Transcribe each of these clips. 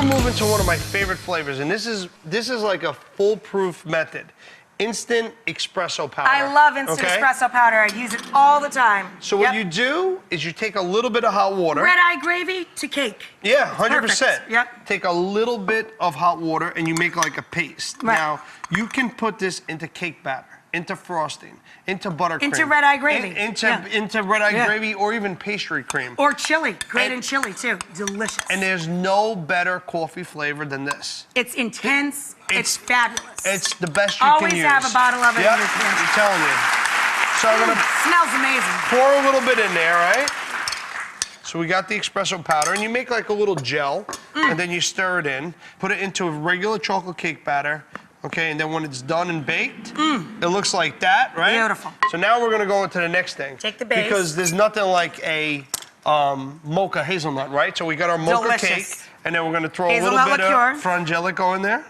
move into one of my favorite flavors, and this is like a foolproof method. Instant espresso powder. I love instant espresso powder. I use it all the time. So what you do is you take a little bit of hot water. Red eye gravy to cake. Yeah, 100%. Yep. Take a little bit of hot water and you make like a paste. Right. Now, you can put this into cake batter, into frosting, into buttercream. Into red eye gravy. Into red eye gravy or even pastry cream. Or chili. Great in chili too. Delicious. And there's no better coffee flavor than this. It's intense. It's fabulous. It's the best you Always can use. Always have a bottle of it in your pantry. I'm telling you. So I'm gonna smells amazing. Pour a little bit in there, right? So we got the espresso powder, and you make like a little gel, and then you stir it in. Put it into a regular chocolate cake batter, okay? And then when it's done and baked, it looks like that, right? Beautiful. So now we're gonna go into the next thing. Take the base. Because there's nothing like a mocha hazelnut, right? So we got our mocha cake, and then we're gonna throw a little bit of frangelico in there.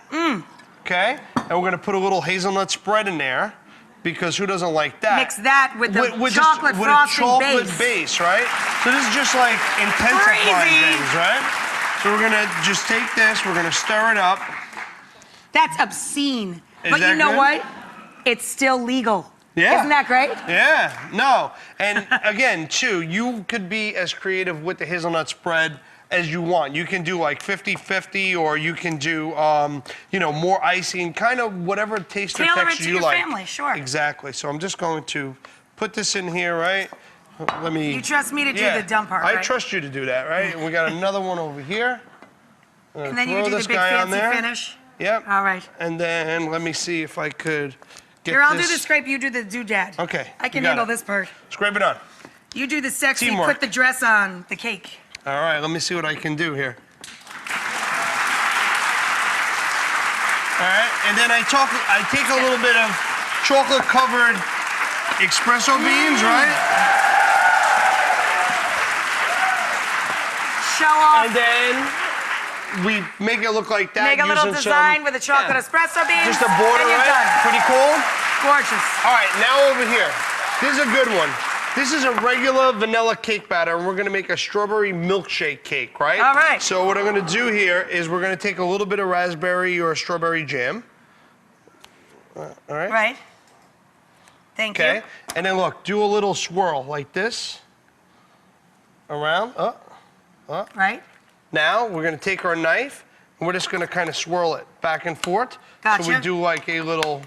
Okay? And we're gonna put a little hazelnut spread in there, because who doesn't like that? Mix that with the chocolate frosting base, right? So this is just like intensifying things, right? So we're gonna just take this, we're gonna stir it up. That's obscene. But you know what? It's still legal. Yeah. Isn't that great? Yeah, no. And again, too, you could be as creative with the hazelnut spread as you want. You can do like 50-50, or you can do, you know, more icing, kind of whatever taste or texture you like. Family, sure. Exactly. So I'm just going to put this in here, right? Let me. You trust me to do the dumb part, right? I trust you to do that, right? And we got another one over here. And then you do the big fancy finish. Yep. All right. And then let me see if I could get Here, I'll do the scrape. You do the doodad. Okay. I can handle this part. Scrape it on. You do the sexy. Teamwork. Put the dress on the cake. All right, let me see what I can do here. All right, and then I take a little bit of chocolate-covered espresso beans, right? Show off. And then we make it look like that. Make a little design with the chocolate espresso beans. Just a border, right? Done. Pretty cool? Gorgeous. All right, now over here. This is a good one. This is a regular vanilla cake batter, and we're gonna make a strawberry milkshake cake, right? All right. So what I'm gonna do here is we're gonna take a little bit of raspberry or strawberry jam. All right? Right. Thank you. Okay, and then look, do a little swirl like this. Around, up. Right. Now, we're gonna take our knife, and we're just gonna kind of swirl it back and forth. Gotcha. So we do like a little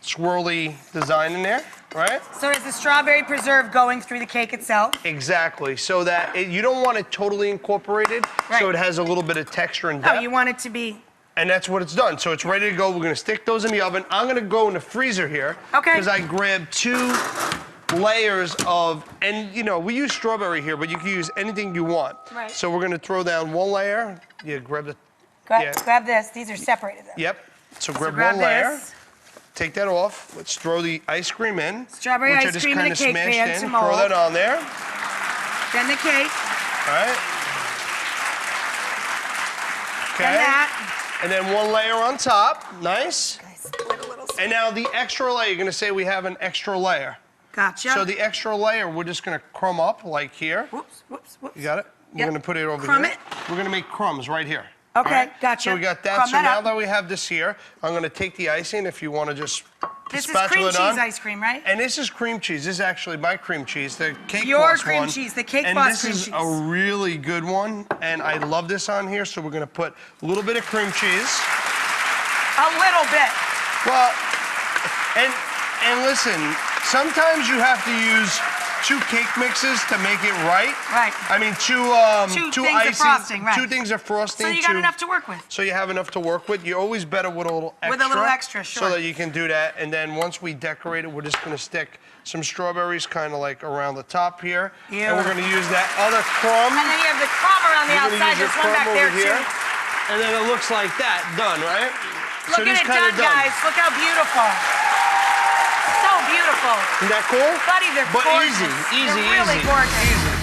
swirly design in there. Right? So is the strawberry preserve going through the cake itself? Exactly, so that you don't want it totally incorporated, so it has a little bit of texture and depth. Oh, you want it to be... And that's what it's done. So it's ready to go. We're gonna stick those in the oven. I'm gonna go in the freezer here. Okay. Because I grabbed 2 layers of, and you know, we use strawberry here, but you can use anything you want. Right. So we're gonna throw down 1 layer. Yeah, grab the... Grab this. These are separated then. Yep. So grab 1 layer. Take that off. Let's throw the ice cream in. Strawberry ice cream in a cake pan to mold. Throw that on there. Then the cake. All right. Okay. Then that. And then 1 layer on top. Nice. And now the extra layer, you're gonna say we have an extra layer. Gotcha. So the extra layer, we're just gonna crumb up like here. Whoops, whoops, whoops. You got it? We're gonna put it over Crumb here. it. We're gonna make crumbs right here. Okay, right? gotcha. So we got that. Crumb so that now up. that we have this here, I'm gonna take the icing if you wanna just This is spatula cream it cheese on. ice cream, right? And this is cream cheese. This is actually my cream cheese, the Cake Your Boss cream one. cheese, the Cake Boss cream cheese. And this is a really good one, and I love this on here, so we're gonna put a little bit of cream cheese. A little bit. Well, and listen, sometimes you have to use 2 cake mixes to make it right. Right. I mean, two things icing, of frosting, right. 2 things of frosting. So you got enough to work with. So you have enough to work with. You're always better with a little extra. With a little extra, sure. So that you can do that. And then once we decorate it, we're just gonna stick some strawberries kind of like around the top here. Yeah. And we're gonna use that other crumb. And then you have the crumb around the outside. There's one back there too. And then it looks like that, done, right? Look at it done, guys. Look how beautiful. So beautiful. Isn't that cool? Buddy, they're gorgeous. Easy, They're really gorgeous. Easy.